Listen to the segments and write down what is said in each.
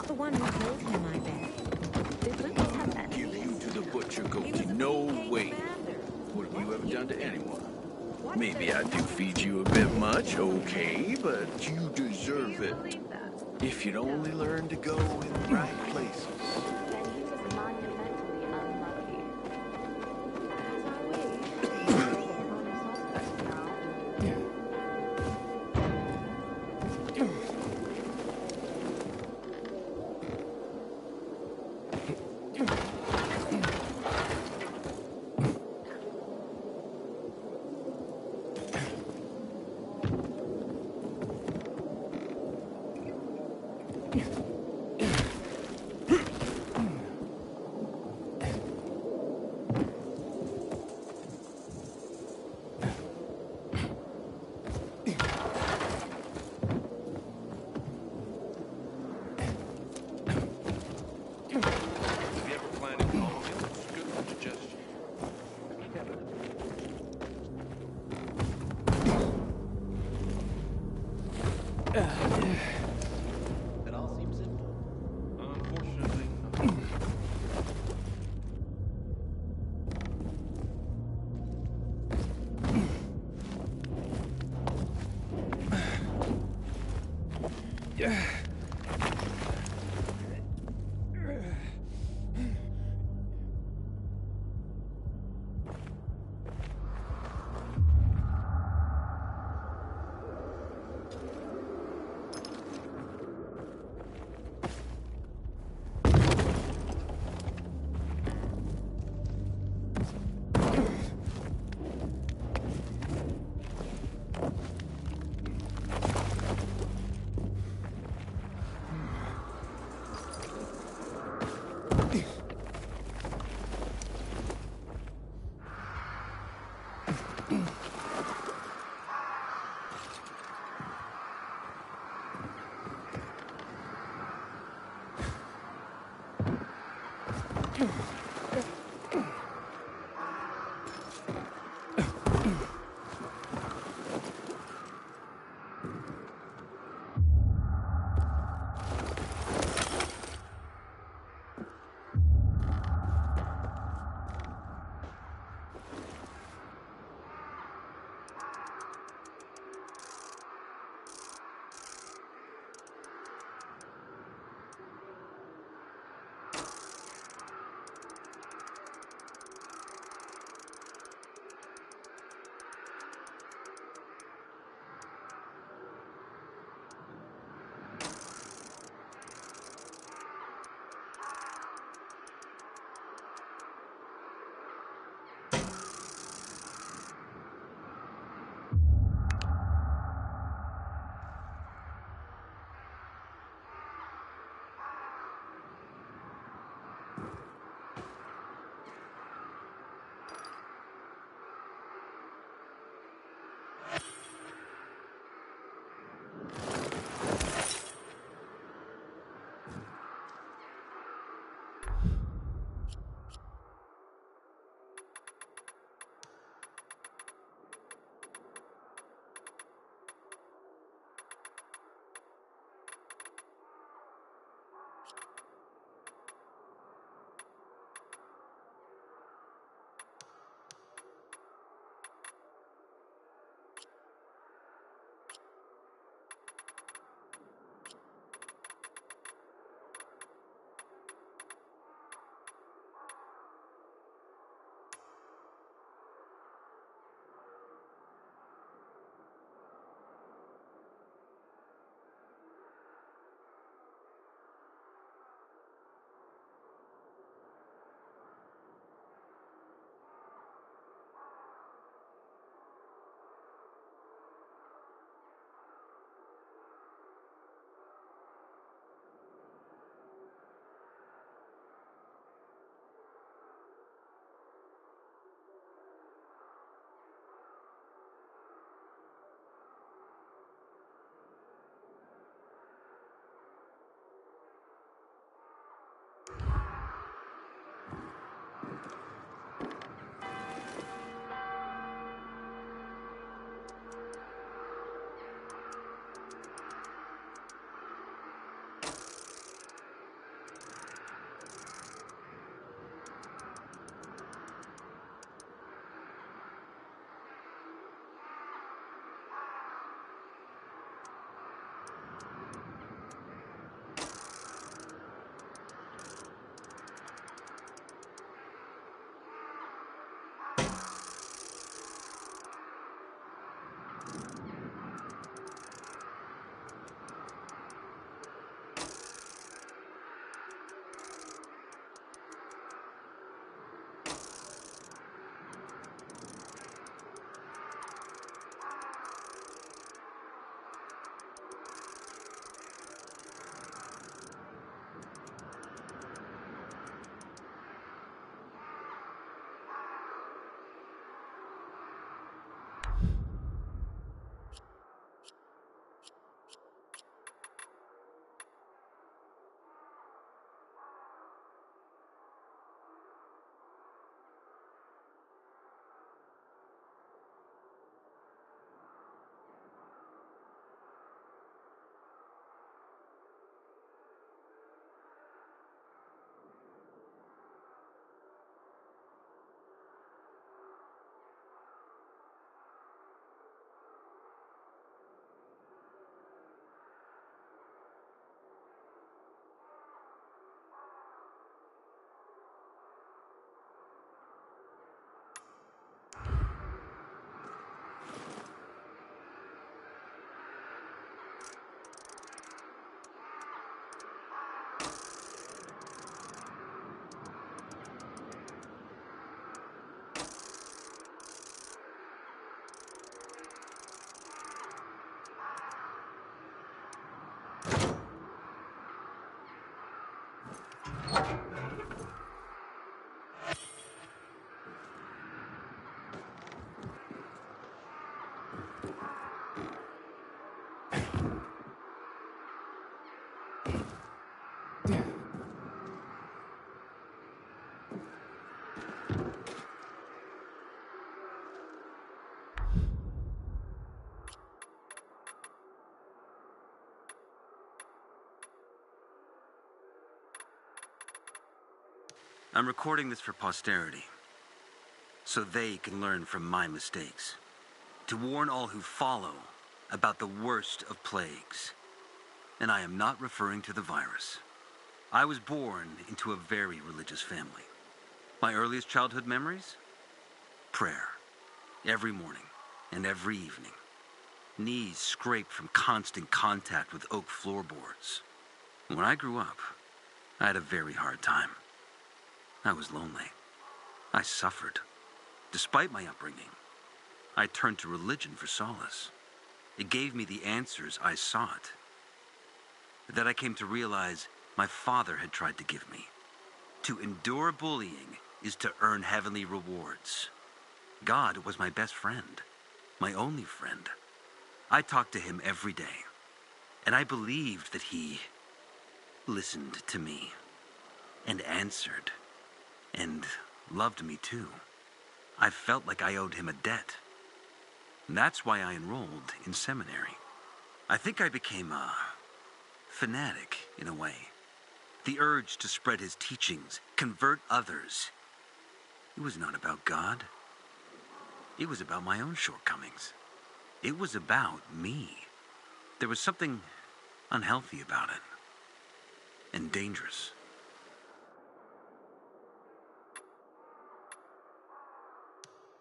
not the one who killed him, I bet. Did Lucas have that? Give you to the butcher, Goatee. No way. What have you ever done to anyone? Maybe I do feed you a bit much, okay, but you deserve it. If you'd only learn to go in the right places. Then he was monumentally unlucky. As I wish. It all seems simple. Unfortunately, I'm recording this for posterity, so they can learn from my mistakes. To warn all who follow about the worst of plagues. And I am not referring to the virus. I was born into a very religious family. My earliest childhood memories? Prayer. Every morning and every evening. Knees scraped from constant contact with oak floorboards. When I grew up, I had a very hard time. I was lonely. I suffered. Despite my upbringing, I turned to religion for solace. It gave me the answers I sought. That I came to realize my father had tried to give me. To endure bullying is to earn heavenly rewards. God was my best friend, my only friend. I talked to him every day, and I believed that he listened to me and answered and loved me too. I felt like I owed him a debt. And that's why I enrolled in seminary. I think I became a fanatic in a way. The urge to spread his teachings, convert others. It was not about God. It was about my own shortcomings. It was about me. There was something unhealthy about it. And dangerous.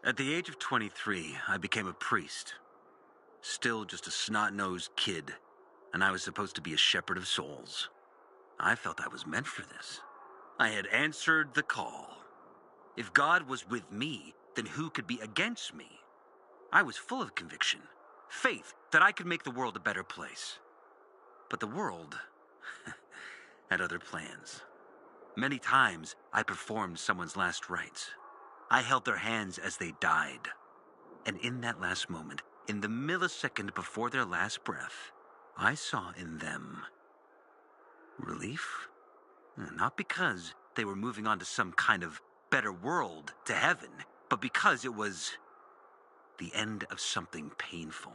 At the age of 23, I became a priest. Still just a snot-nosed kid, and I was supposed to be a shepherd of souls. I felt I was meant for this. I had answered the call. If God was with me, then who could be against me? I was full of conviction, faith that I could make the world a better place. But the world had other plans. Many times, I performed someone's last rites. I held their hands as they died. And in that last moment, in the millisecond before their last breath, I saw in them relief. Not because they were moving on to some kind of better world, to heaven, but because it was the end of something painful.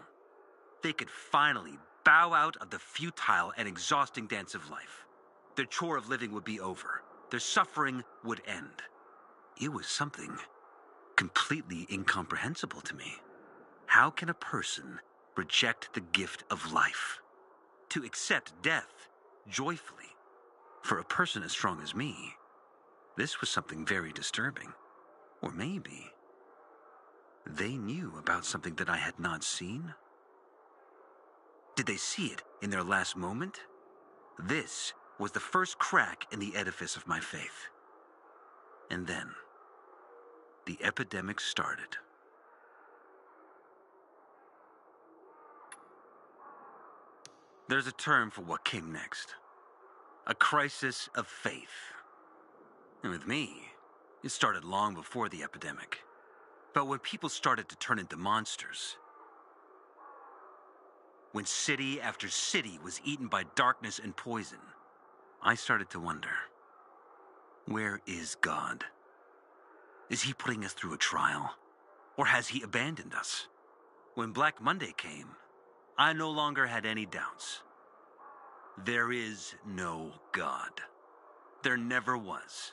They could finally bow out of the futile and exhausting dance of life. Their chore of living would be over. Their suffering would end. It was something completely incomprehensible to me. How can a person reject the gift of life? To accept death joyfully? For a person as strong as me, this was something very disturbing. Or maybe they knew about something that I had not seen? Did they see it in their last moment? This was the first crack in the edifice of my faith. And then, the epidemic started. There's a term for what came next. A crisis of faith. And with me, it started long before the epidemic. But when people started to turn into monsters, when city after city was eaten by darkness and poison, I started to wonder, where is God? Is he putting us through a trial? Or has he abandoned us? When Black Monday came, I no longer had any doubts. There is no God. There never was.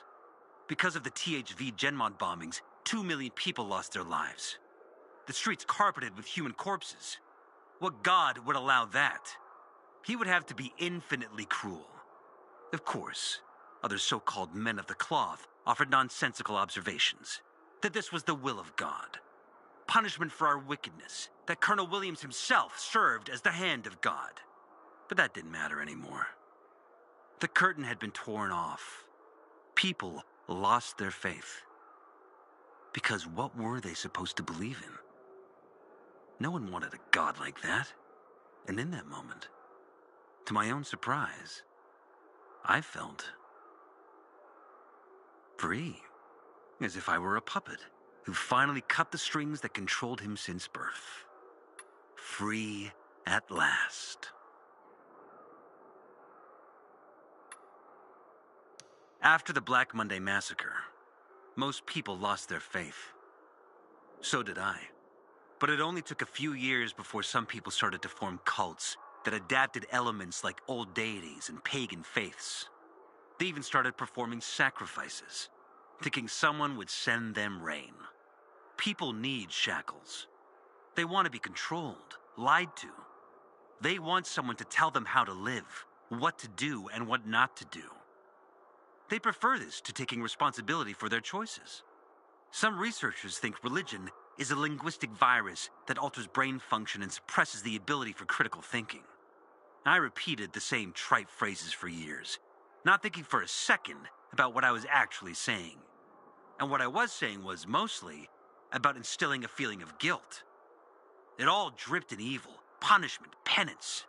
Because of the THV Genmod bombings, 2 million people lost their lives. The streets carpeted with human corpses. What God would allow that? He would have to be infinitely cruel. Of course, other so-called men of the cloth offered nonsensical observations. That this was the will of God. Punishment for our wickedness. That Colonel Williams himself served as the hand of God. But that didn't matter anymore. The curtain had been torn off. People lost their faith. Because what were they supposed to believe in? No one wanted a God like that. And in that moment, to my own surprise, I felt free. As if I were a puppet who finally cut the strings that controlled him since birth. Free at last. After the Black Monday massacre, most people lost their faith. So did I. But it only took a few years before some people started to form cults that adapted elements like old deities and pagan faiths. They even started performing sacrifices, thinking someone would send them rain. People need shackles. They want to be controlled, lied to. They want someone to tell them how to live, what to do, and what not to do. They prefer this to taking responsibility for their choices. Some researchers think religion is a linguistic virus that alters brain function and suppresses the ability for critical thinking. I repeated the same trite phrases for years, not thinking for a second about what I was actually saying. And what I was saying was mostly about instilling a feeling of guilt. It all dripped in evil, punishment, penance.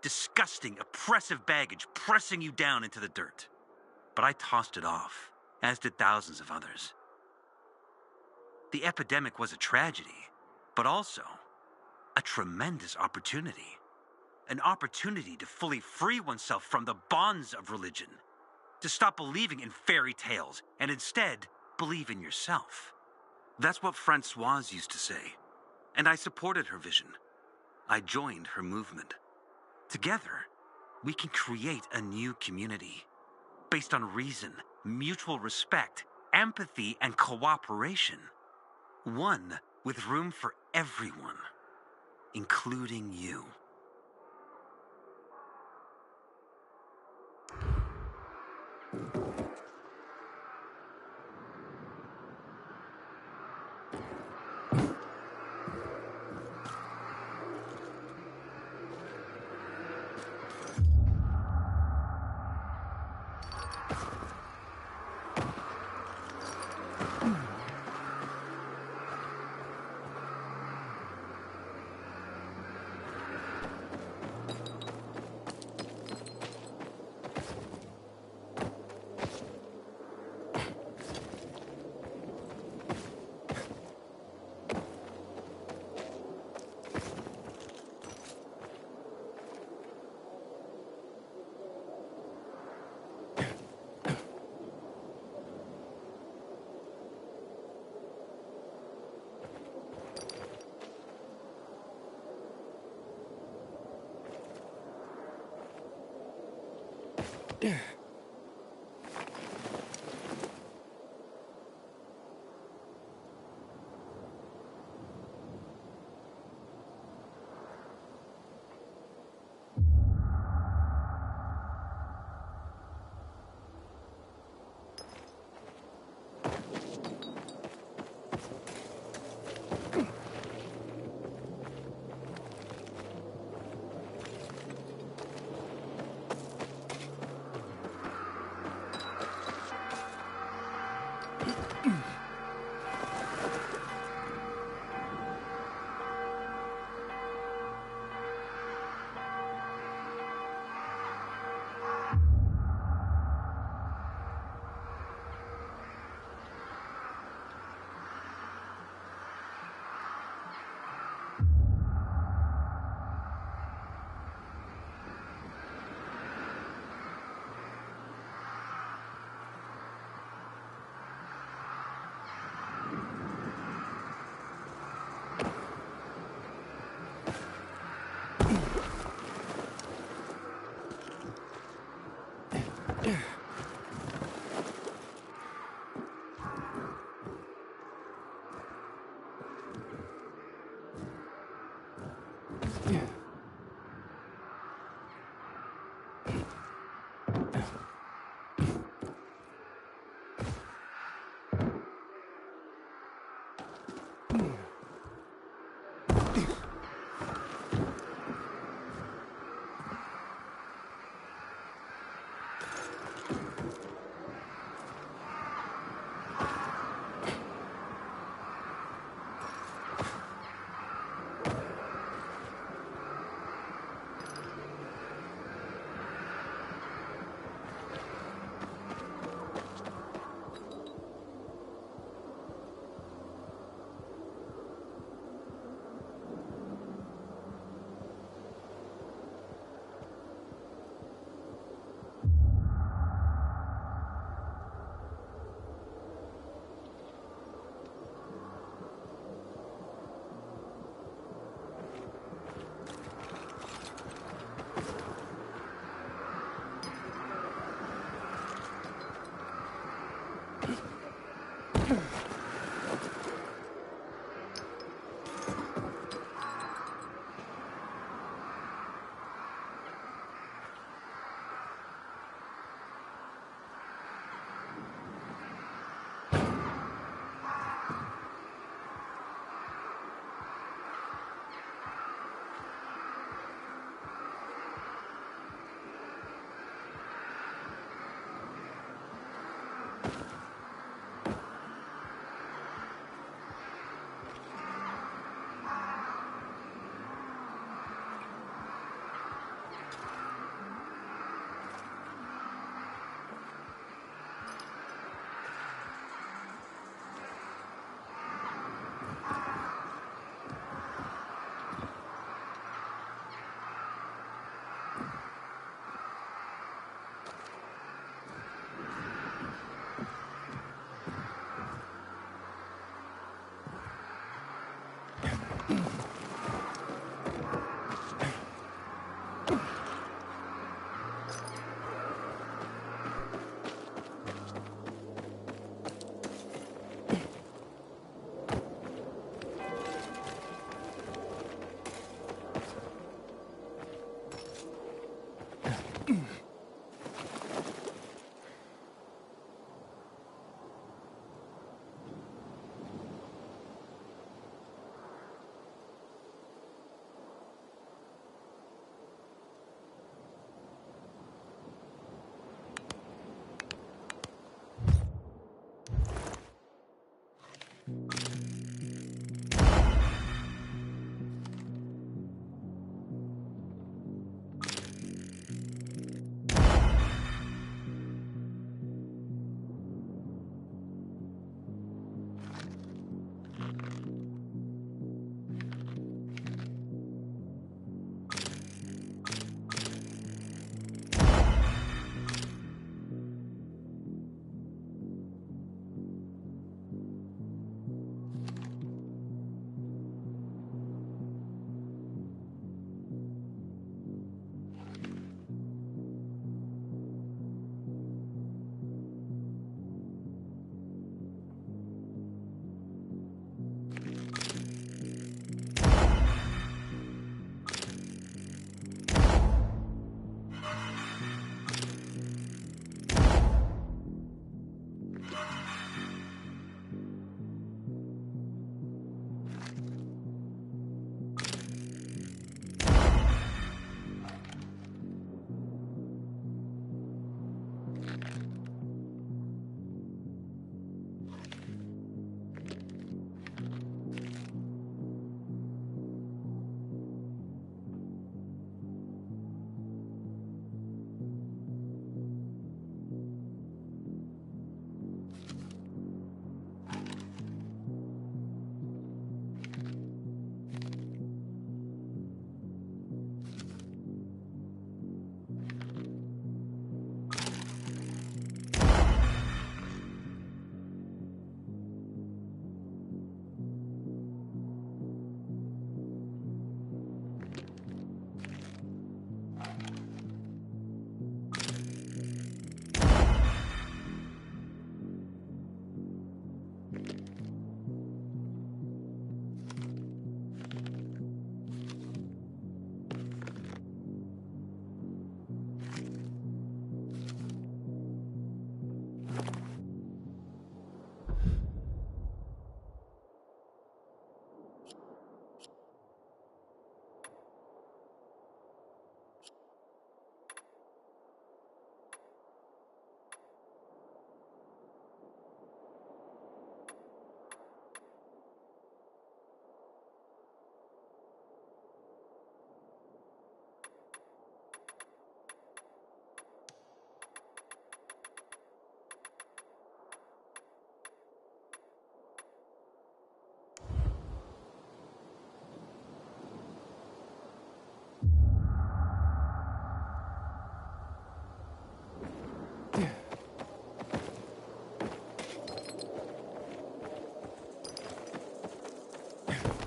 Disgusting, oppressive baggage pressing you down into the dirt. But I tossed it off, as did thousands of others. The epidemic was a tragedy, but also a tremendous opportunity. An opportunity to fully free oneself from the bonds of religion, to stop believing in fairy tales and instead believe in yourself. That's what Francoise used to say, and I supported her vision. I joined her movement. Together, we can create a new community based on reason, mutual respect, empathy, and cooperation. One with room for everyone, including you.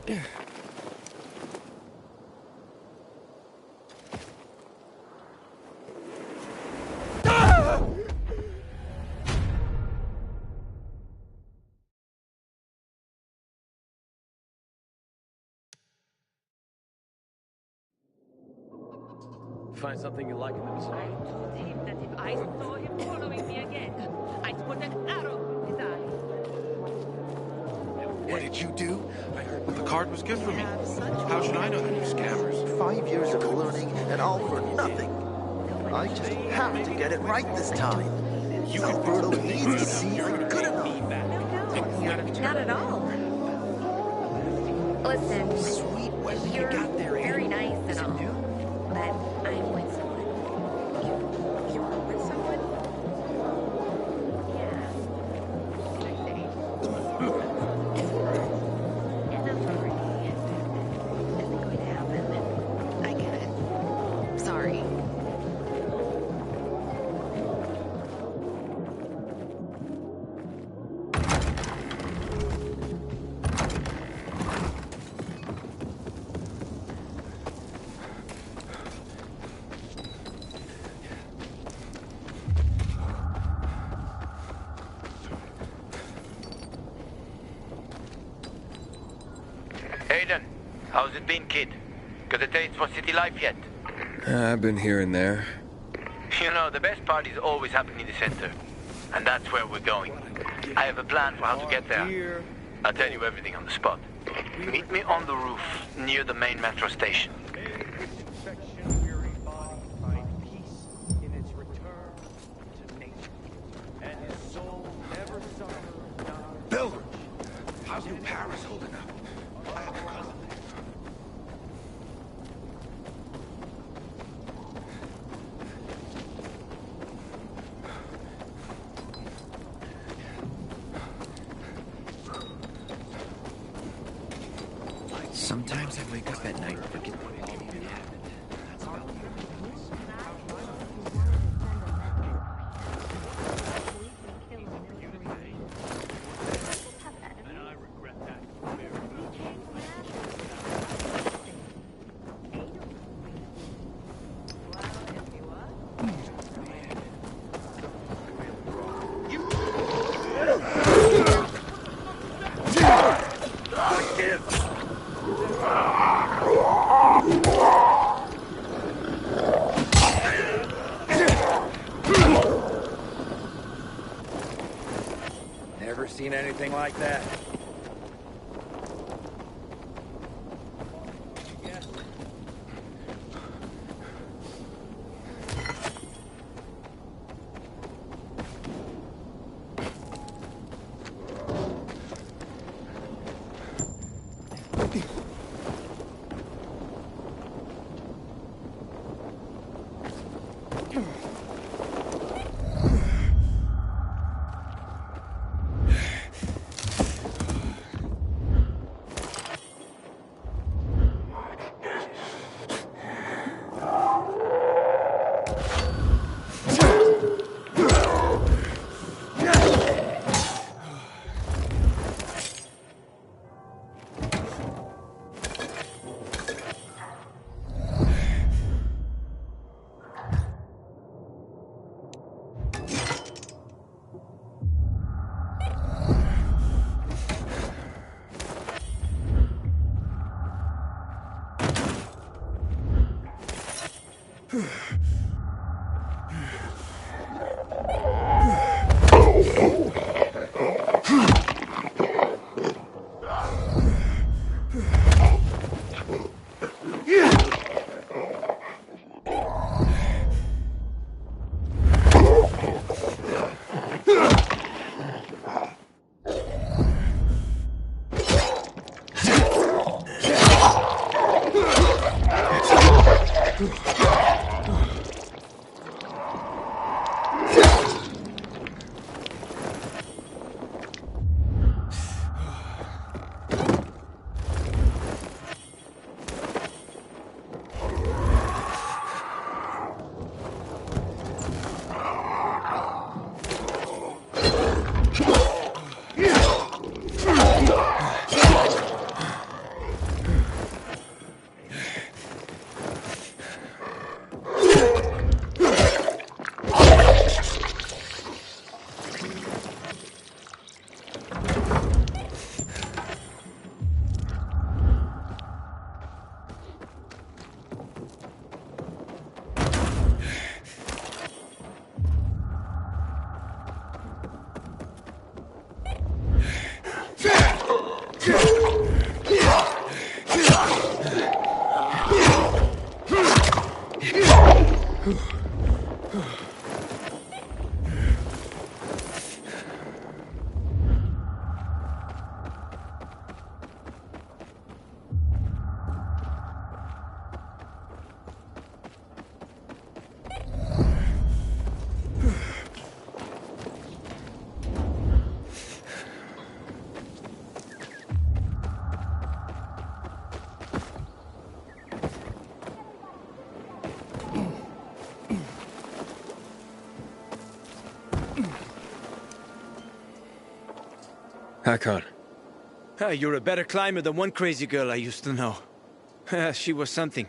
Find something you like in the I vicinity? told him that if I saw him following me again, I'd put an arrow in his eye. What did you do? I heard the card was good for me. How should I know that you're scammers? 5 years of learning and all for nothing. I just have to get it right this time. Alberto needs to see I'm good enough. Not at all. Listen, Sweet when you you're got there, very nice and all, but I'm with someone. You're with someone? Yeah. And I'm sorry. Isn't going to happen. I get it. Sorry. Aiden, how's it been, kid? Got a taste for city life yet? I've been here and there. You know, the best parties always happen in the center. And that's where we're going. I have a plan for how to get there. I'll tell you everything on the spot. Meet me on the roof, near the main metro station. Bill! How's New Paris holding up? I have a cousin there. Sometimes I wake up at night and forget what even happened. That's about Never seen anything like that. Hakon. You're a better climber than one crazy girl I used to know. She was something.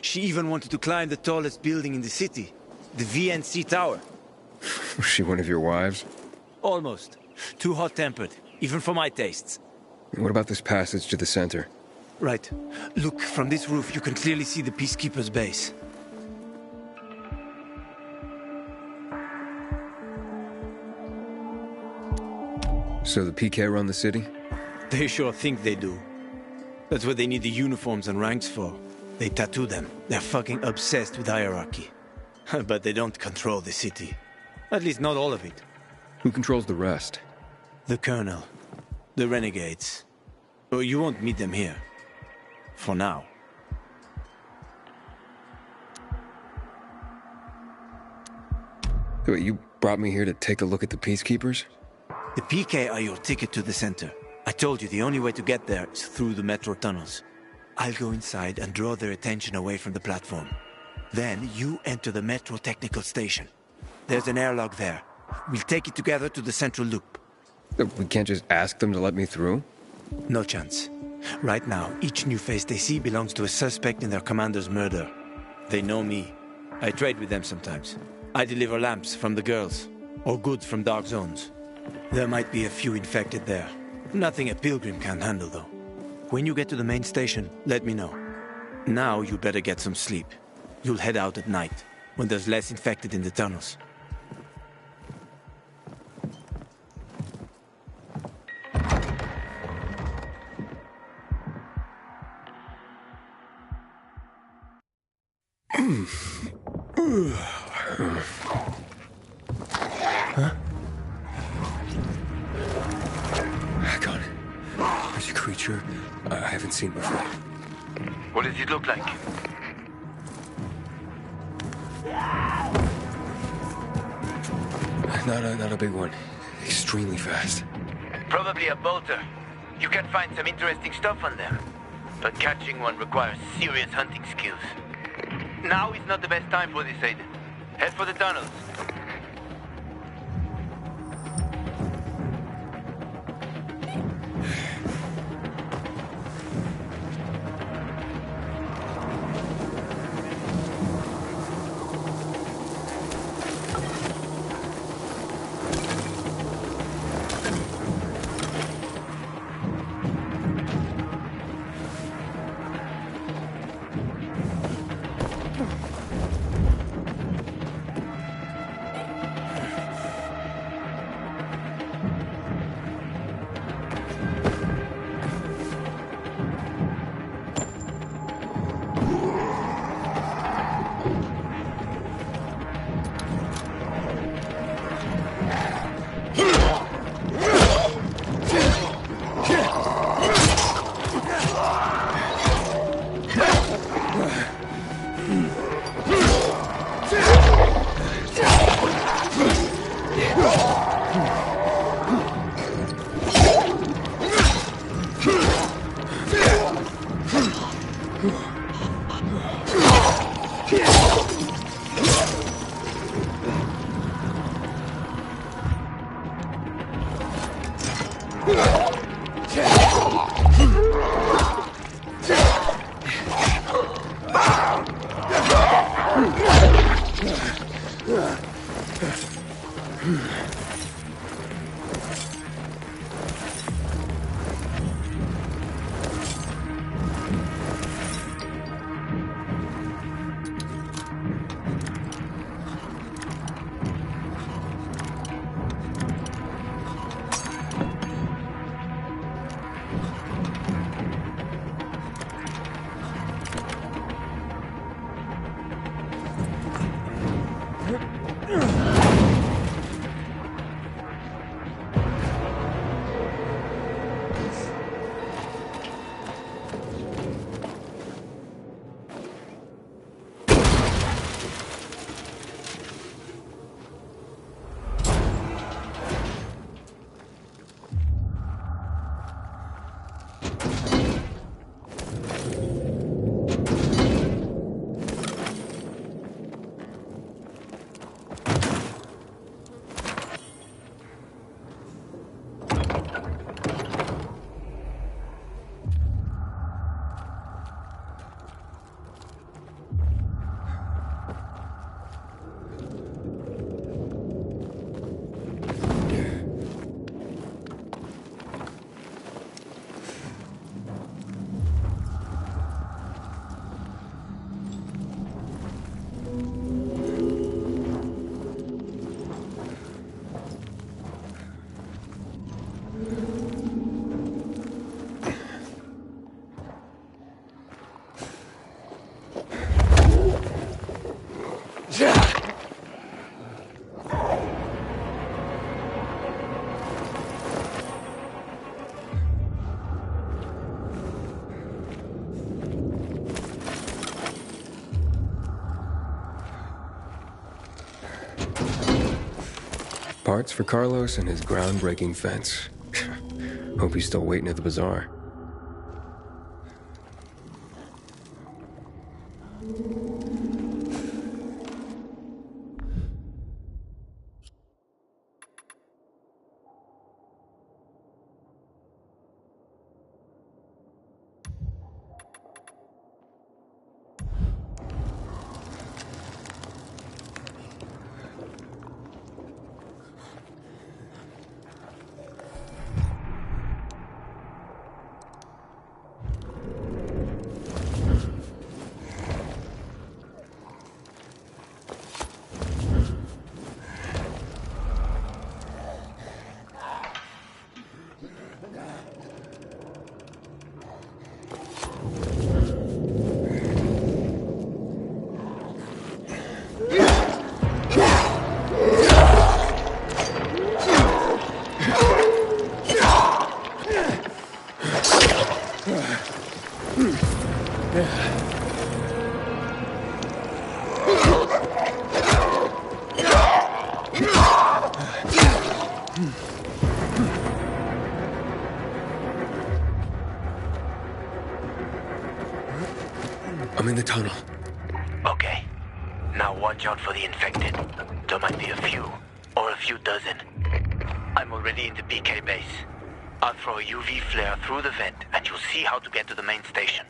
She even wanted to climb the tallest building in the city, the VNC Tower. Was she one of your wives? Almost. Too hot-tempered, even for my tastes. What about this passage to the center? Right. Look, from this roof you can clearly see the Peacekeeper's base. So the PK run the city? They sure think they do. That's what they need the uniforms and ranks for. They tattoo them. They're fucking obsessed with hierarchy. But they don't control the city. At least not all of it. Who controls the rest? The Colonel. The Renegades. Oh, you won't meet them here. For now. Wait, you brought me here to take a look at the Peacekeepers? The PK are your ticket to the center. I told you the only way to get there is through the metro tunnels. I'll go inside and draw their attention away from the platform. Then you enter the metro technical station. There's an airlock there. We'll take it together to the central loop. We can't just ask them to let me through? No chance. Right now, each new face they see belongs to a suspect in their commander's murder. They know me. I trade with them sometimes. I deliver lamps from the girls, or goods from dark zones. There might be a few infected there. Nothing a pilgrim can't handle, though. When you get to the main station, let me know. Now you better get some sleep. You'll head out at night, when there's less infected in the tunnels. Huh? Hakon, there's a creature I haven't seen before. What does it look like? Not a big one. Extremely fast. Probably a bolter. You can find some interesting stuff on them. But catching one requires serious hunting skills. Now is not the best time for this, Aiden. Head for the tunnels. Parts for Carlos and his groundbreaking fence. Hope he's still waiting at the bazaar. I'm in the tunnel. Okay. Now watch out for the infected. There might be a few, or a few dozen. I'm already in the PK base. I'll throw a UV flare through the vent, and you'll see how to get to the main station.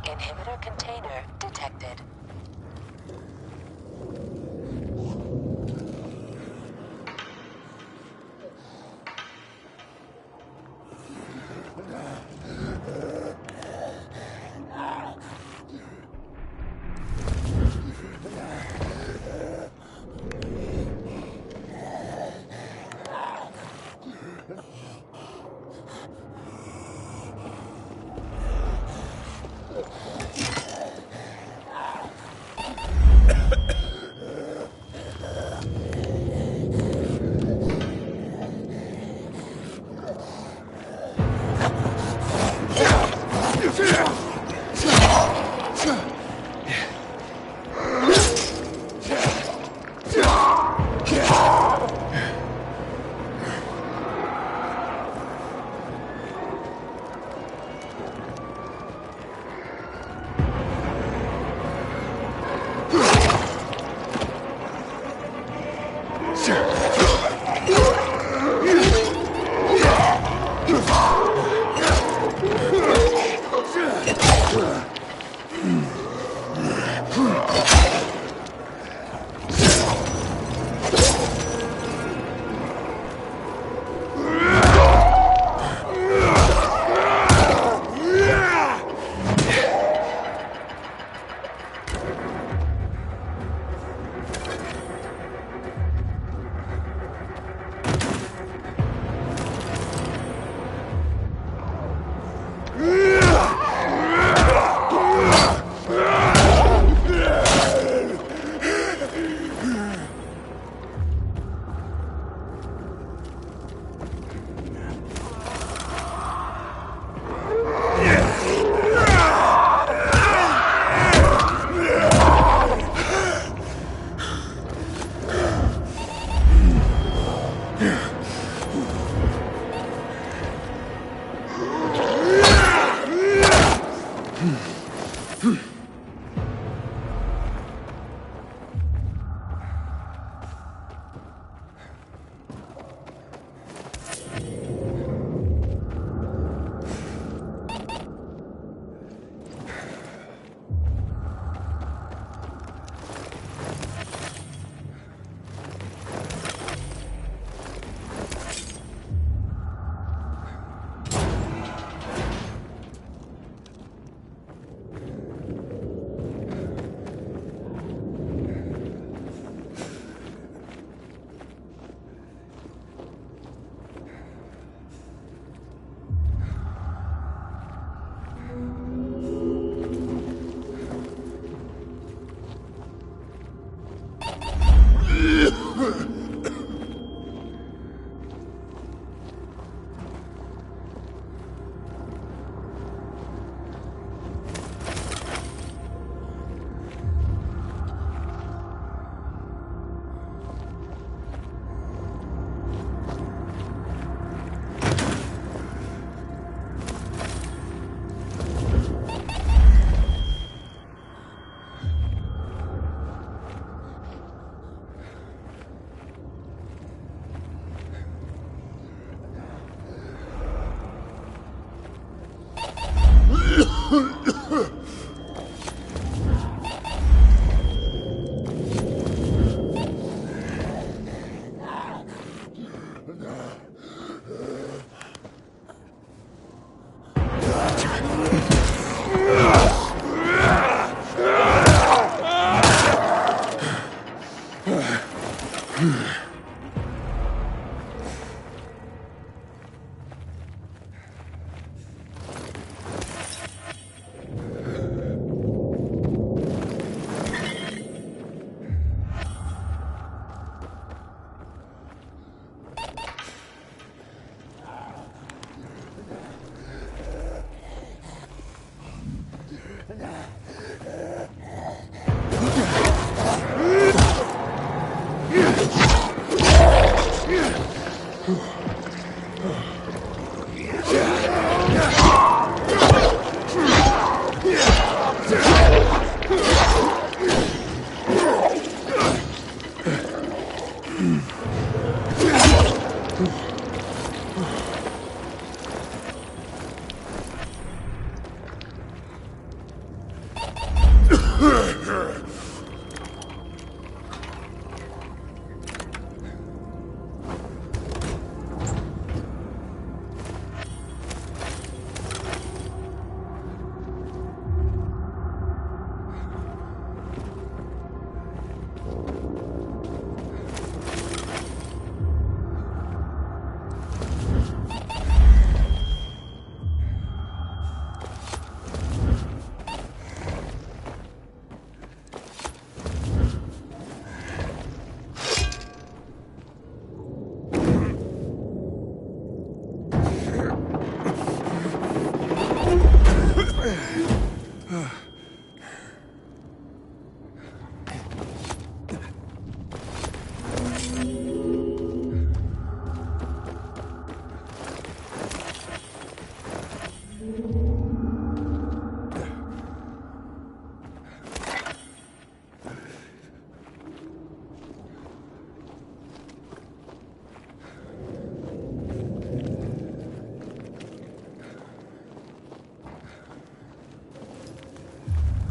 Inhibitor container detected.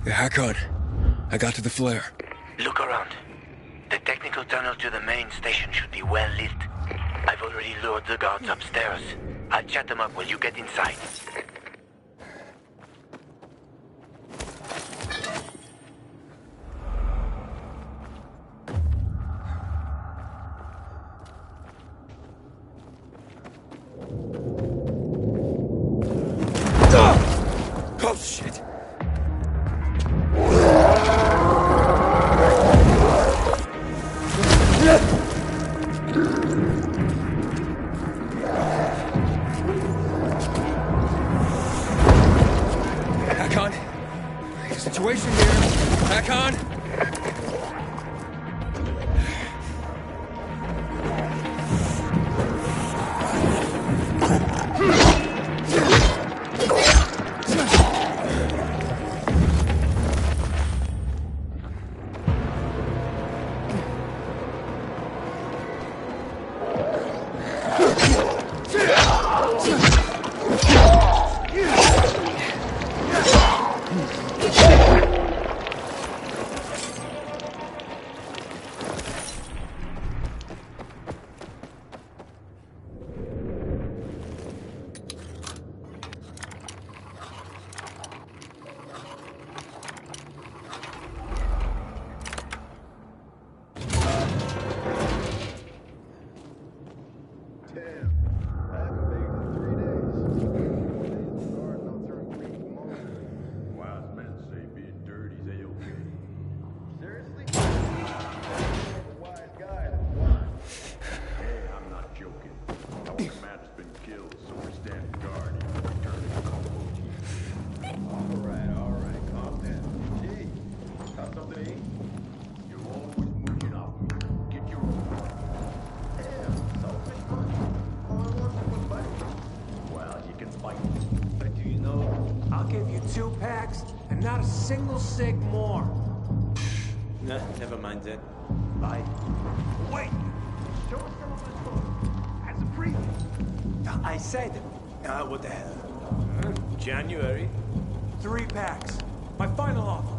Yeah, hack on. I got to the flare. Look around. The technical tunnel to the main station should be well lit. I've already lured the guards upstairs. I'll chat them up while you get inside. Oh, shit! Hack on. Situation here. Hack on. I'll give you 2 packs and not a single cig more. Nah, never mind that. Bye. Wait! Show us some of this book. As a preview. I said, what the hell? January. 3 packs. My final offer.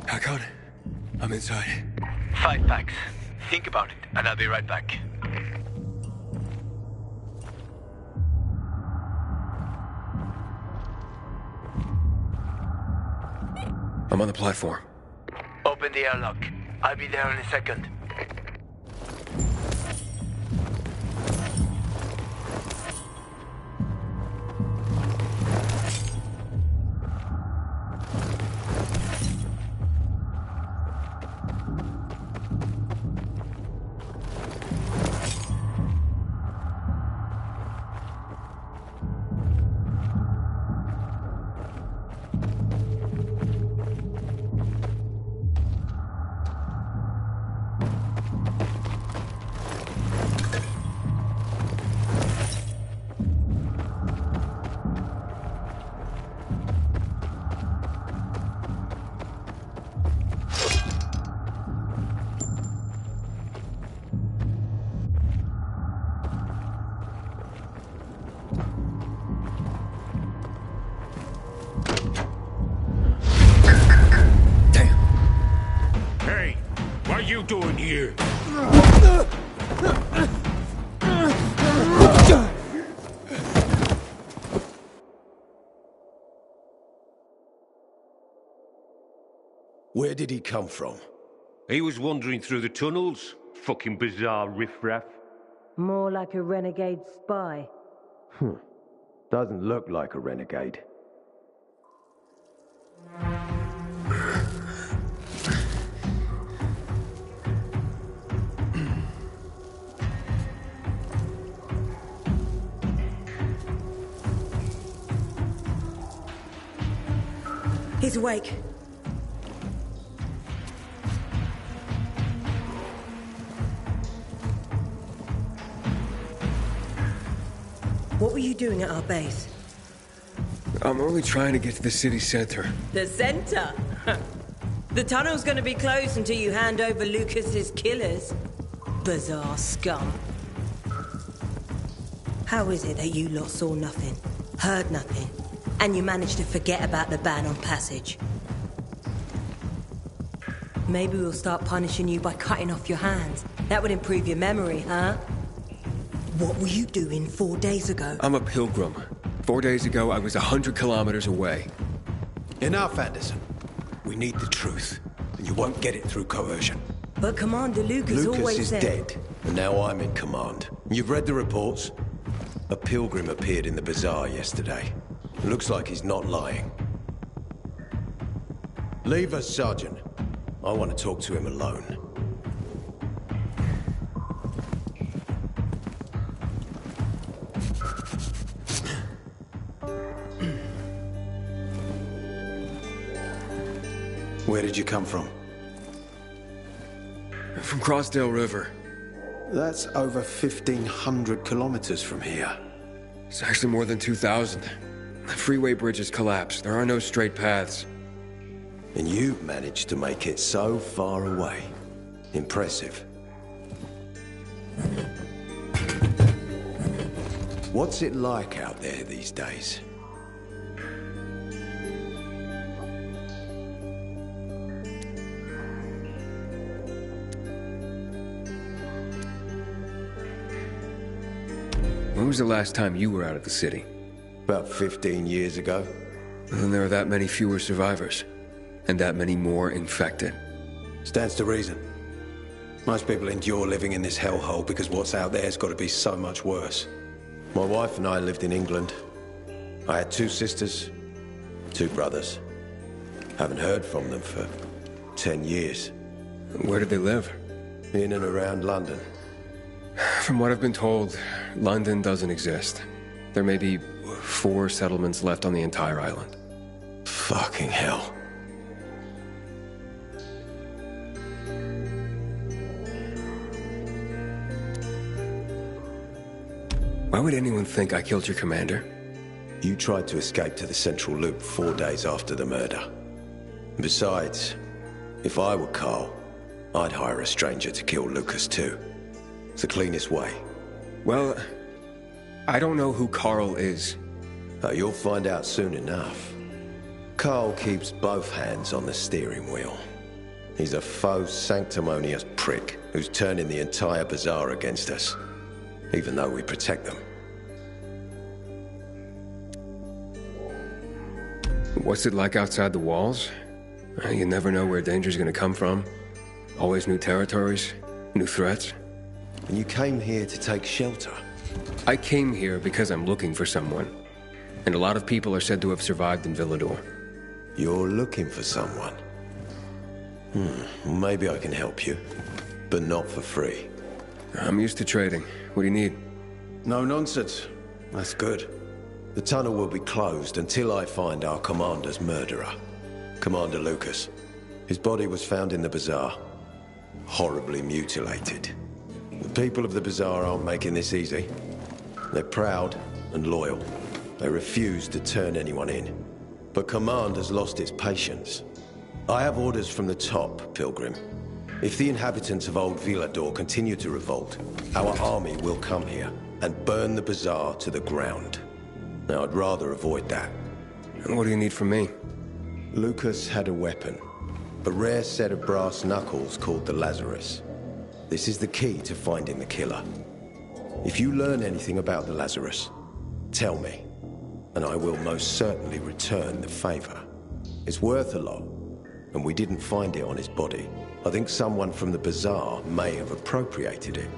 Hakon, I'm inside. 5 packs. Think about it, and I'll be right back. I'm on the platform. Open the airlock. I'll be there in a second. What are you doing here? Where did he come from? He was wandering through the tunnels. Fucking bizarre riffraff. More like a renegade spy. Doesn't look like a renegade. He's awake. What were you doing at our base? I'm only trying to get to the city center. The center? The tunnel's gonna be closed until you hand over Lucas's killers. Bizarre scum. How is it that you lot saw nothing, heard nothing, and you managed to forget about the ban on passage? Maybe we'll start punishing you by cutting off your hands. That would improve your memory, huh? What were you doing 4 days ago? I'm a pilgrim. 4 days ago, I was 100 kilometers away. Enough, Anderson. We need the truth, and you won't get it through coercion. But Commander Lucas always is said... dead, and now I'm in command. You've read the reports? A pilgrim appeared in the bazaar yesterday. Looks like he's not lying. Leave us, Sergeant. I want to talk to him alone. Where did you come from? From Crossdale River. That's over 1,500 kilometers from here. It's actually more than 2,000. The freeway bridges collapsed. There are no straight paths. And you've managed to make it so far away. Impressive. What's it like out there these days? When was the last time you were out of the city? About 15 years ago. And there are that many fewer survivors. And that many more infected. Stands to reason. Most people endure living in this hellhole because what's out there's got to be so much worse. My wife and I lived in England. I had 2 sisters, 2 brothers. Haven't heard from them for 10 years. Where did they live? In and around London. From what I've been told, London doesn't exist. There may be 4 settlements left on the entire island. Fucking hell. Why would anyone think I killed your commander? You tried to escape to the Central Loop 4 days after the murder. Besides, if I were Carl, I'd hire a stranger to kill Lucas too. It's the cleanest way. Well, I don't know who Carl is. Oh, you'll find out soon enough. Carl keeps both hands on the steering wheel. He's a faux sanctimonious prick who's turning the entire bazaar against us, even though we protect them. What's it like outside the walls? You never know where danger's gonna come from. Always new territories, new threats. And you came here to take shelter? I came here because I'm looking for someone. And a lot of people are said to have survived in Villador. You're looking for someone? Maybe I can help you, but not for free. I'm used to trading. What do you need? No nonsense. That's good. The tunnel will be closed until I find our commander's murderer, Commander Lucas. His body was found in the bazaar, horribly mutilated. The people of the bazaar aren't making this easy. They're proud and loyal. They refuse to turn anyone in. But Command has lost its patience. I have orders from the top, Pilgrim. If the inhabitants of Old Villador continue to revolt, our army will come here and burn the bazaar to the ground. Now, I'd rather avoid that. And what do you need from me? Lucas had a weapon. A rare set of brass knuckles called the Lazarus. This is the key to finding the killer. If you learn anything about the Lazarus, tell me, and I will most certainly return the favor. It's worth a lot, and we didn't find it on his body. I think someone from the bazaar may have appropriated it.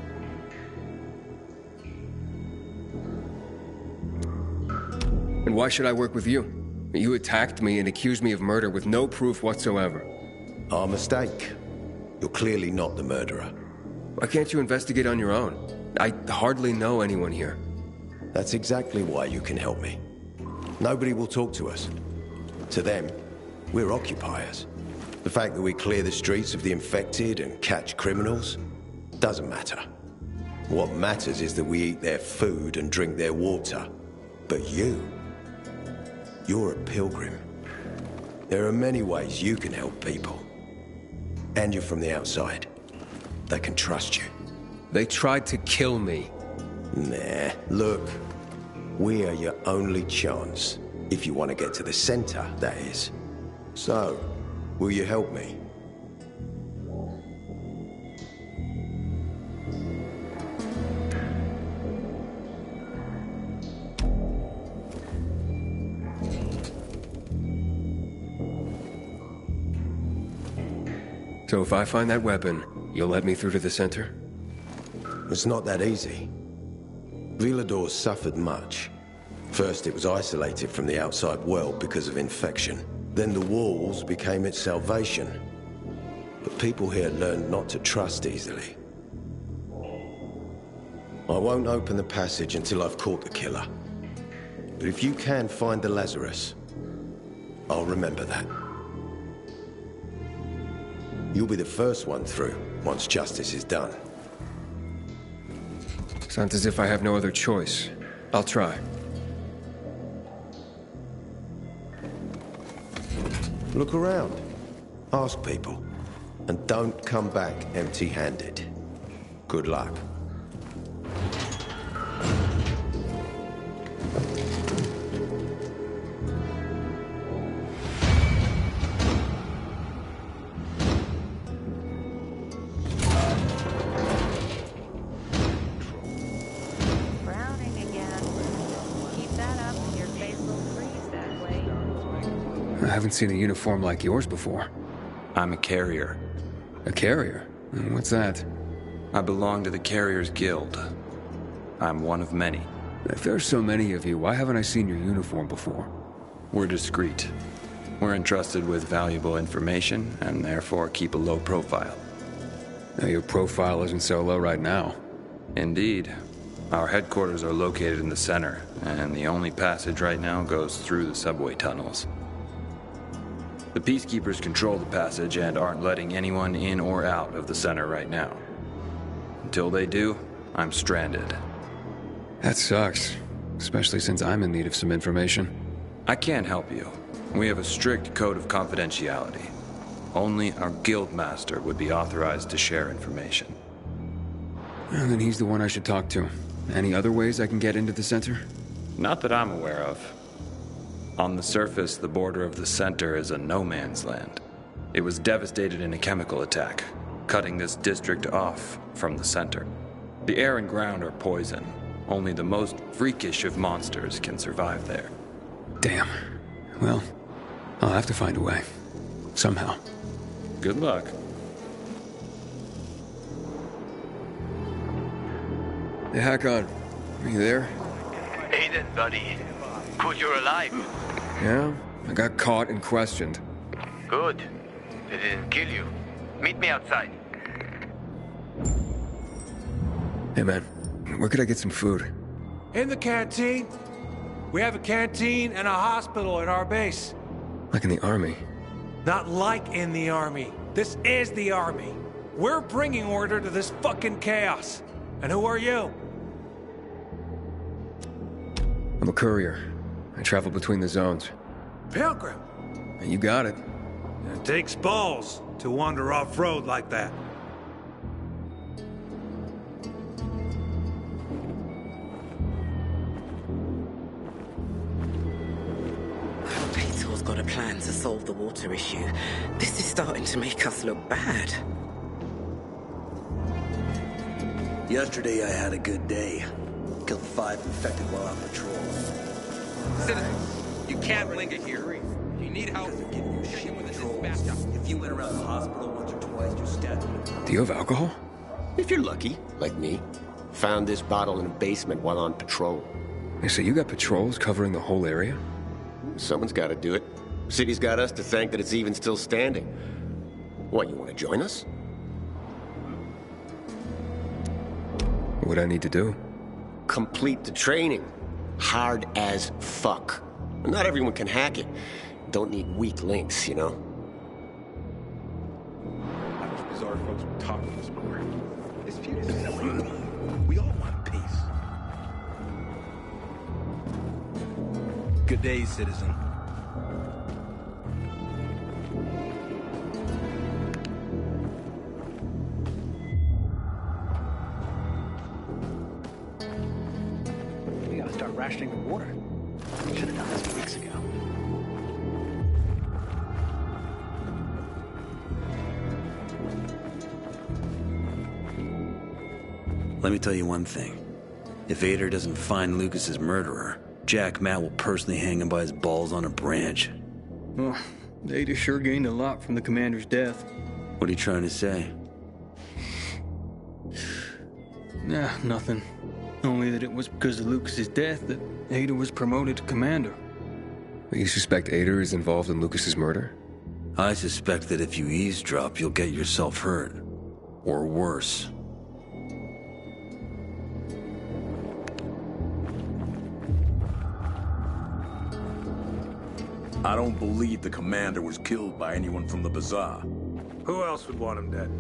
And why should I work with you? You attacked me and accused me of murder with no proof whatsoever. Our mistake. You're clearly not the murderer. Why can't you investigate on your own? I hardly know anyone here. That's exactly why you can help me. Nobody will talk to us. To them, we're occupiers. The fact that we clear the streets of the infected and catch criminals doesn't matter. What matters is that we eat their food and drink their water. But you're a pilgrim. There are many ways you can help people. And you're from the outside. They can trust you. They tried to kill me. Nah, look. We are your only chance. If you want to get to the center, that is. So, will you help me? So if I find that weapon, you'll let me through to the center? It's not that easy. Villador suffered much. First, it was isolated from the outside world because of infection. Then the walls became its salvation. But people here learned not to trust easily. I won't open the passage until I've caught the killer. But if you can find the Lazarus, I'll remember that. You'll be the first one through, once justice is done. Sounds as if I have no other choice. I'll try. Look around. Ask people. And don't come back empty-handed. Good luck. Frowning again. haven't seen a uniform like yours before. I'm a carrier. A carrier? What's that? I belong to the Carriers Guild. I'm one of many. If there's so many of you, why haven't I seen your uniform before? We're discreet. We're entrusted with valuable information, and therefore keep a low profile. Now, your profile isn't so low right now. Indeed. Our headquarters are located in the center, and the only passage right now goes through the subway tunnels. The Peacekeepers control the passage and aren't letting anyone in or out of the center right now. Until they do, I'm stranded. That sucks, especially since I'm in need of some information. I can't help you. We have a strict code of confidentiality. Only our guild master would be authorized to share information. Well, then he's the one I should talk to. Any other ways I can get into the center? Not that I'm aware of. On the surface, the border of the center is a no-man's land. It was devastated in a chemical attack, cutting this district off from the center. The air and ground are poison. Only the most freakish of monsters can survive there. Damn. Well, I'll have to find a way. Somehow. Good luck. Hey, Hakon. Are you there? Aiden, buddy. Good you're alive. Yeah? I got caught and questioned. Good. They didn't kill you. Meet me outside. Hey, man. Where could I get some food? In the canteen. We have a canteen and a hospital at our base. Like in the army? Not like in the army. This is the army. We're bringing order to this fucking chaos. And who are you? I'm a courier. I travel between the zones. Pilgrim. You got it. It takes balls to wander off-road like that. Pator's got a plan to solve the water issue. This is starting to make us look bad. Yesterday I had a good day. Killed 5 infected while on patrol. Citizens, you can't linger here. If you need help, check in with the dispatcher. If you went around the hospital once or twice, you're stabbed. Do you have alcohol? If you're lucky, like me. Found this bottle in a basement while on patrol. Hey, so you got patrols covering the whole area? Someone's got to do it. City's got us to thank that it's even still standing. What, you want to join us? What would I need to do? Complete the training. Hard as fuck. Not everyone can hack it. Don't need weak links, you know? How much bizarre folks were talking this morning. This feud is silly. We all want peace. Good day, citizen. We gotta start rationing the water. Should have done this weeks ago. Let me tell you one thing. If Ader doesn't find Lucas's murderer, Jack Matt will personally hang him by his balls on a branch. Well, Ader sure gained a lot from the commander's death. What are you trying to say? Nah, nothing. Only that it was because of Lucas's death that Ader was promoted to commander. You suspect Ader is involved in Lucas's murder? I suspect that if you eavesdrop, you'll get yourself hurt. Or worse. I don't believe the commander was killed by anyone from the bazaar. Who else would want him dead?